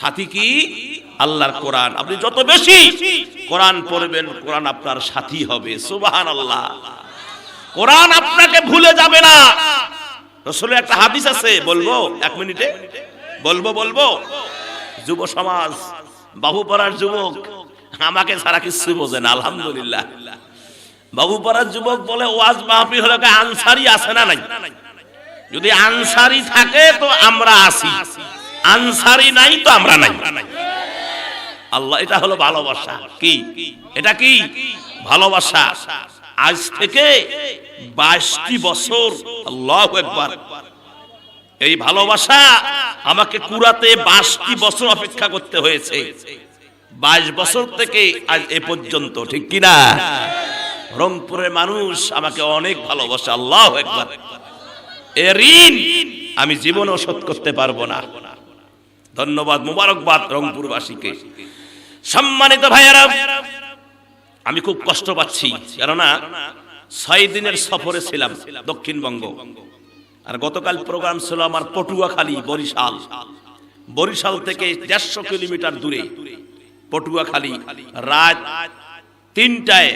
সাথী কি? আল্লাহর কোরআন। আপনি যত বেশি কোরআন পড়বেন, কোরআন আপনার সাথী হবে। সুবহানাল্লাহ। কোরআন আপনাকে ভুলে যাবে না। রাসূলের একটা হাদিস আছে, বলবো 1 মিনিটে? বলবো। যুব সমাজ, বাবুপাড়ার যুবক আমাকে ছাড়া কিছু বোঝে না, আলহামদুলিল্লাহ। বাবুপাড়ার যুবক বলে ওয়াজ মাহফিল হলে আনসারি আছে না নাই? যদি আনসারি থাকে তো আমরা আছি, আনসারি নাই তো আমরা নাই। আল্লাহ, এটা হলো ভালোবাসা। কি এটা? কি ভালোবাসা? আজ থেকে 22টি বছর, আল্লাহু আকবার, এই ভালোবাসা আমাকে কুরাতে 22টি বছর অপেক্ষা করতে হয়েছে। 22 বছর থেকে আজ এ পর্যন্ত, ঠিক কি না? রংপুরের মানুষ আমাকে অনেক ভালোবাসে, আল্লাহু আকবার। এর ঋণ আমি জীবনেও শোধ করতে পারবো না। ধন্যবাদ, মুবারকবাদ রংপুরবাসীকে। সম্মানিত ভাইয়েরা, আমি খুব কষ্ট পাচ্ছি, কেননা 6 দিনের সফরে ছিলাম দক্ষিণবঙ্গ। আর গতকাল প্রোগ্রাম ছিল আমার পটুয়াখালী, বরিশাল থেকে 150 কিলোমিটার দূরে পটুয়াখালী। রাত 3টায়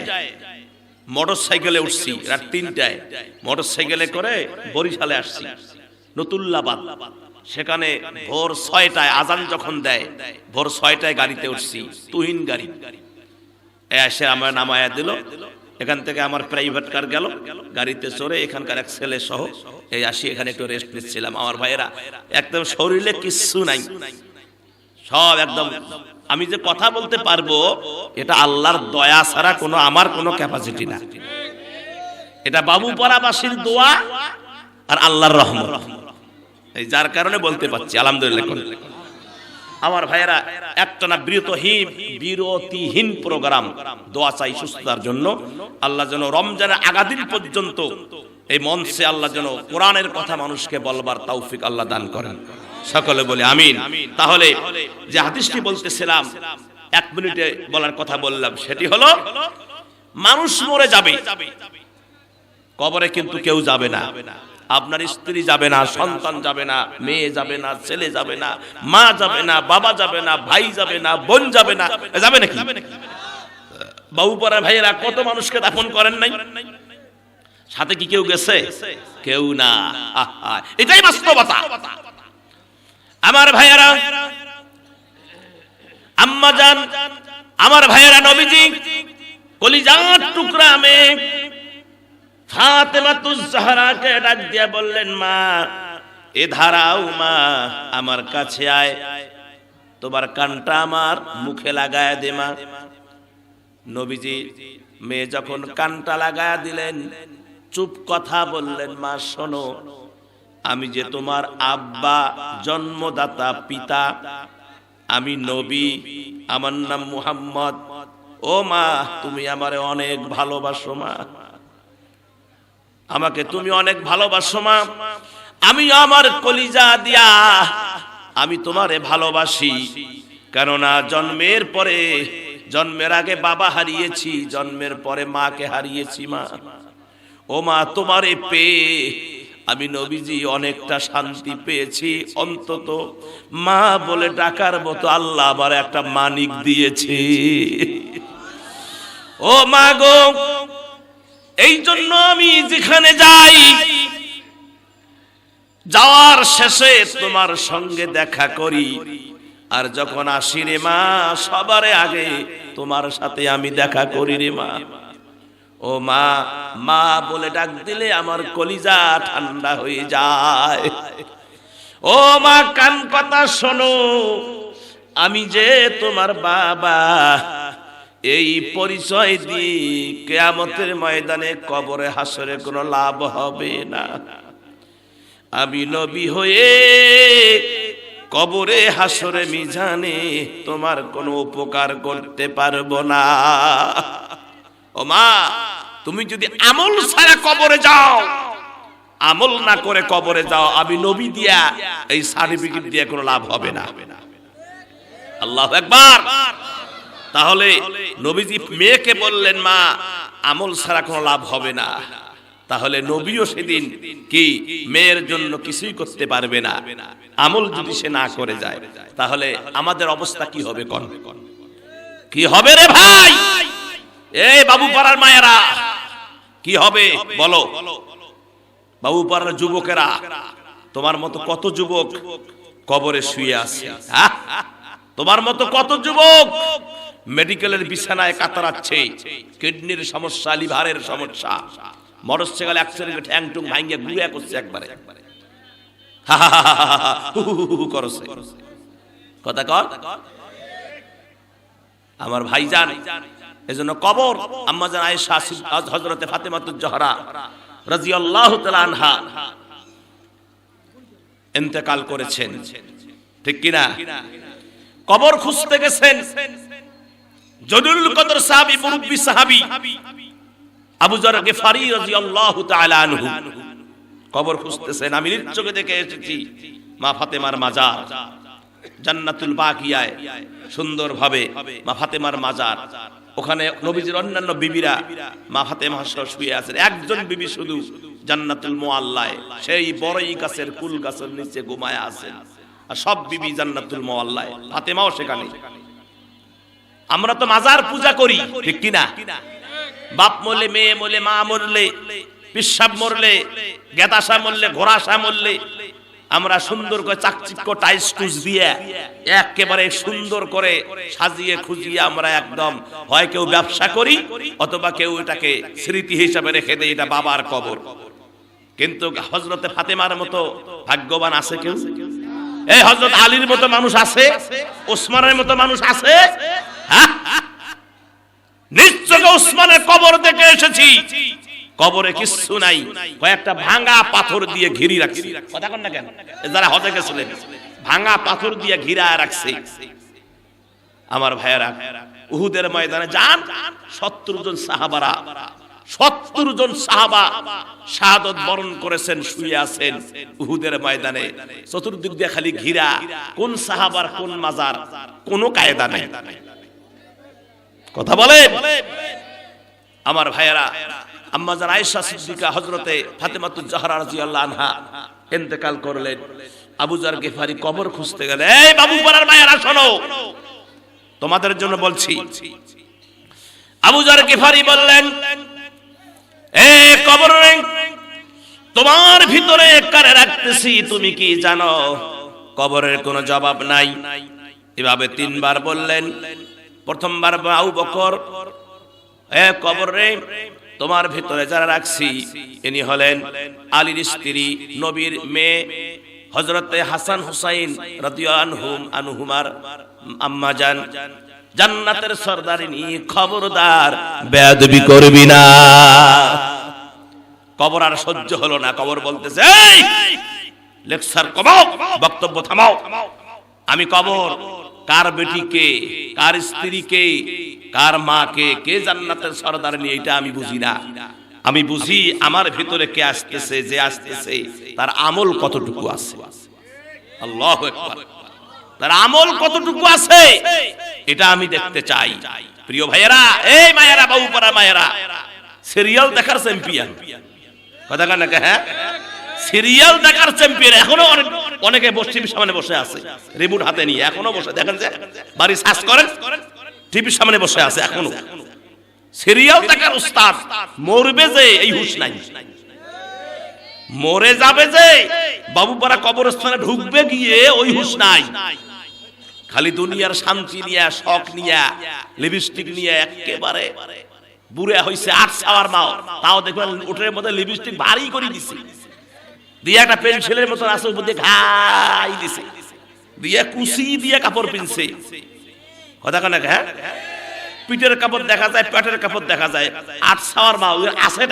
মোটরসাইকেলে উঠছি, রাত 3টায় মোটরসাইকেলে করে বরিশালে আসছি, নতুল্লাবাদ। সেখানে ভোর 6টায় আজান যখন দেয়, ভোর 6টায় গাড়িতে উঠছি, তুহিন গাড়ি। এসে আমার নামায়া দিল, এখান থেকে আমার প্রাইভেট কার গেল, গাড়িতে চড়ে এখানকার এক ছেলে সহ এই আসি, এখানে একটু রেস্ট নিচ্ছিলাম। আমার ভাইয়েরা, একদম শরীরে কিচ্ছু নাই, সব একদম। আমি যে কথা বলতে পারবো, এটা আল্লাহর দয়া ছাড়া আমার কোনো ক্যাপাসিটি না। এটা বাবুপাড়াবাসীর দোয়া আর আল্লাহর রহমত, এই যার কারণে বলতে পারছি আলহামদুলিল্লাহ। আমার ভাইয়েরা, একটানা বিরতিহীন প্রোগ্রাম, দোয়া চাই সুস্থতার জন্য। আল্লাহ যেন রমজানের আগাদিন পর্যন্ত এই মঞ্চে আল্লাহ যেন কোরআনের কথা মানুষকে বলবার তৌফিক আল্লাহ দান করেন। সকলে বলে আমিন। তাহলে যে হাদিসটি বলতেছিলাম, 1 মিনিটে বলার কথা বললাম, সেটি হলো মানুষ মরে যাবে, কবরে কিন্তু কেউ যাবে না। আপনার স্ত্রী যাবে না, সন্তান যাবে না, মেয়ে যাবে না, ছেলে যাবে না, মা যাবে না, বাবা যাবে না, ভাই যাবে না, বোন যাবে না। যাবে নাকি? বাবুপাড়া ভাইয়েরা কত মানুষকে দাফন করেন নাই? সাথে কি কেউ গেছে? কেউ না। এটাই বাস্তবতা। আমার ভাইয়েরা, আম্মা জান, আমার ভাইয়েরা, নবীজি কলিজার টুকরা মেয়ে ফাতেমাতুজ জাহরাকে ডাক দিয়া বললেন, মা এ ধারাও, মা আমার কাছে আয়, তোমার কানটা আমার মুখে লাগায় দে মা। নবীজি মেয়ে যখন কানটা লাগায় দিলেন, চুপ কথা বললেন, মা শোনো, আমি যে তোমার আব্বা, জন্মদাতা পিতা, আমি নবী, আমার নাম মুহাম্মদ। ও মা, তুমি আমারে অনেক ভালোবাসো মা, আমাকে তুমি অনেক ভালোবাসো মা। আমি আমার কলিজা দিয়া আমি তোমারে ভালোবাসি, কেননা জন্মের আগে বাবা হারিয়েছি, জন্মের পরে মাকে হারিয়েছি মা। ও মা, তোমারে পেয়ে আমি নবীজি অনেকটা শান্তি পেয়েছি, অন্তত মা বলে ডাকার মতো আল্লাহ আমার একটা মানিক দিয়েছে। ও মা গো, এই জন্য আমি যেখানে যাই, যাওয়ার শেষে তোমার সঙ্গে দেখা করি, আর যখন আসি রে মা, সবার আগে তোমার সাথে আমি দেখা করি রে মা। ও মা, মা বলে ডাক দিলে আমার কলিজা ঠান্ডা হয়ে যায়। ও মা, কান কথা শোনো, আমি যে তোমার বাবা, এই পরিচয় দিয়ে কিয়ামতের ময়দানে, কবরে হাসরে কোনো লাভ হবে না। আমি নবী হয়ে কবরে হাসরে মিজানে তোমার কোনো উপকার করতে পারবো না। ও মা, তুমি যদি আমল ছাড়া কবরে যাও, আমল না করে কবরে যাও, আমি নবী দিয়া এই সার্টিফিকেট দিয়ে কোনো লাভ হবে না। আল্লাহু আকবার। তাহলে নবীজি মেয়েকে বললেন, মা আমল ছাড়া কোনো লাভ হবে না। তাহলে নবীও সেদিন কি মেয়ের জন্য কিছুই করতে পারবে না। আমল যদি সে না করে যায় তাহলে আমাদের অবস্থা কি হবে? কোন কি হবে রে ভাই? এই বাবু পাড়ার মায়েরা কি হবে বলো? বাবু পাড়ার যুবকেরা, তোমার মতো কত যুবক কবরে শুয়ে আছে? তোমার মতো কত যুবক মেডিকেলের বিছানায় কাতরাচ্ছে, কিডনির সমস্যা, লিভারের সমস্যা, মোটরসাইকেল অ্যাক্সিডেন্টে ঠ্যাং টুং ভাঙিয়ে গুড়িয়া করছে একবারে, করছে কথা কর আমার ভাইজান। এজন্য কবর আম্মা জান আয়েশা হযরতে ফাতেমাতুজ জোহরা রাদিয়াল্লাহু তাআলা আনহা ইন্তেকাল করেছেন, ঠিক কি না? কবর খুঁজতে গেছেন জলিলুল কদর সাহাবী, মুরব্বি সাহাবী আবু যর গিফারি রাদিয়াল্লাহু তাআলা আনহু কবর খুঁজতেছেন। আমি নিজ চোখে দেখে এসেছি মা ফাতেমার মাজার জান্নাতুল বাকিয়ায় সুন্দর ভাবে মা ফাতেমার মাজার, ওখানে নবীজির অন্যান্য বিবিরা মা ফাতেমা শুয়ে আছেন, একজন বিবি শুধু জান্নাতুল মুআল্লায় সেই বড়ই গাছের কুল গাছের নিচে ঘুমায়া আছেন, আর সব বিবি জান্নাতুল মুআল্লায়, ফাতেমাও সেখানে। আমরা তো মাজার পূজা করি, ঠিক কি না? বাপ মরলে, মেয়ে মরলে, মা মরলে, পিসাব মরলে, গেতাসা মরলে, ঘোড়াসা মরলে আমরা সুন্দর করে চাকচিক্য টাইস টুস দিয়ে একেবারে সুন্দর করে সাজিয়ে খুঁজিয়ে আমরা একদম হয় কেউ ব্যবসা করি অথবা কেউ এটাকে স্মৃতি হিসাবে রেখে দেয়, এটা বাবার কবর। কিন্তু হযরতে ফাতেমার মতো ভাগ্যবান আছে কেউ? এই হযরত আলীর মতো মানুষ আছে? ওসমানের মতো মানুষ আছে? হ্যাঁ, নিশ্চয় ওসমানের কবর দেখে এসেছি, কবরে কিছু নাই, কয়েকটা ভাঙা পাথর দিয়ে ঘিরে রাখছে। কথা কন না কেন? যারা হজে গেছিলেন ভাঙা পাথর দিয়ে ঘিরা রাখছে। আমার ভাইয়েরা, উহুদের ময়দানে যান, 70 জন সাহাবারা, 70 জন সাহাবা শাহাদাত বরণ করেছেন, শুয়ে আছেন উহুদের ময়দানে, চতুর্দিক দিয়ে খালি ঘিরা, কোন সাহাবার কোন মাজার কোনো কায়দা নাই। কথা বলে আমার ভাইয়েরা, আম্মা জান আয়েশা সিদ্দিকা হযরতে ফাতেমাতুজ জোহরা রাদিয়াল্লাহু আনহা ইন্তেকাল করলেন। আবু যর গিফারি কবর খুঁজতে গেলেন। এই বাবু পাড়ার মায়েরা শোনো, তোমাদের জন্য বলছি। আবু যর গিফারি বললেন, এ কবর তোমার ভিতরে কারে রাখতেছি তুমি কি জানো? কবরের কোনো জবাব নাই। এভাবে 3 বার বললেন। প্রথমবার আবু বকর, এ কবর রে তোমার ভিতরে যারা রাখছি ইনি হলেন আলীর স্ত্রী, নবীর মেয়ে হযরতে হাসান হুসাইন রাদিয়াল্লাহু আনহুমার আম্মা জান, জান্নাতের সরদারিনী, খবরদার বেয়াদবি করবি না। কবর আর সহ্য হলো না, কবর বলতেছে, এই লেকচার কমাও, বক্তব্য থামাও। আমি কবর কার বেটিকে, কার স্ত্রীকে, কার মাকে, কে জান্নাতের সরদারিনী এটা আমি বুঝি না। আমি বুঝি আমার ভিতরে কে আসতেছে, যে আসতেছে তার আমল কতটুকু আছে। আল্লাহু আকবার। তার আমল কতটুকু আছে এটা আমি দেখতে চাই। প্রিয় ভাইয়েরা, এই মায়েরা, বাবু পাড়া মায়েরা, সিরিয়াল দেখার চ্যাম্পিয়ন। কথা কান না? হ্যাঁ, সিরিয়াল দেখার চ্যাম্পিয়ন। এখনো অনেকে টিভির সামনে বসে আছে রিমোট হাতে নিয়ে, এখনো বসে, দেখেন যে বাড়ি সার্চ করেন, টিভির সামনে বসে আছে এখনো সিরিয়াল দেখার উস্তাদ। মরবে যে এই হুঁশ নাই, মরে যাবে যে বাবুপাড়া কবরস্থানে ঢুকবে গিয়ে ওই হুঁশ নাই। খালি দুনিয়ার শান্তি নিয়ে, শখ নিয়ে, লিপস্টিক নিয়ে একেবারে বুড়ে হইছে। 8 সাওয়ার মাও, তাও দেখবেন উঠের মধ্যে লিপস্টিক ভারী করে দিছে, দিয়ে একটা পেন্সিলের মতো আছে উপর দিয়ে ঘাই দিছে, দিয়ে কুচি দিয়ে কাপড় পিনছে। কথা কানে? হ্যাঁ, পিঠের কাপড় দেখা যায়, পেটের কাপড় দেখা যায়। 8 সাওয়ার মাও আছে।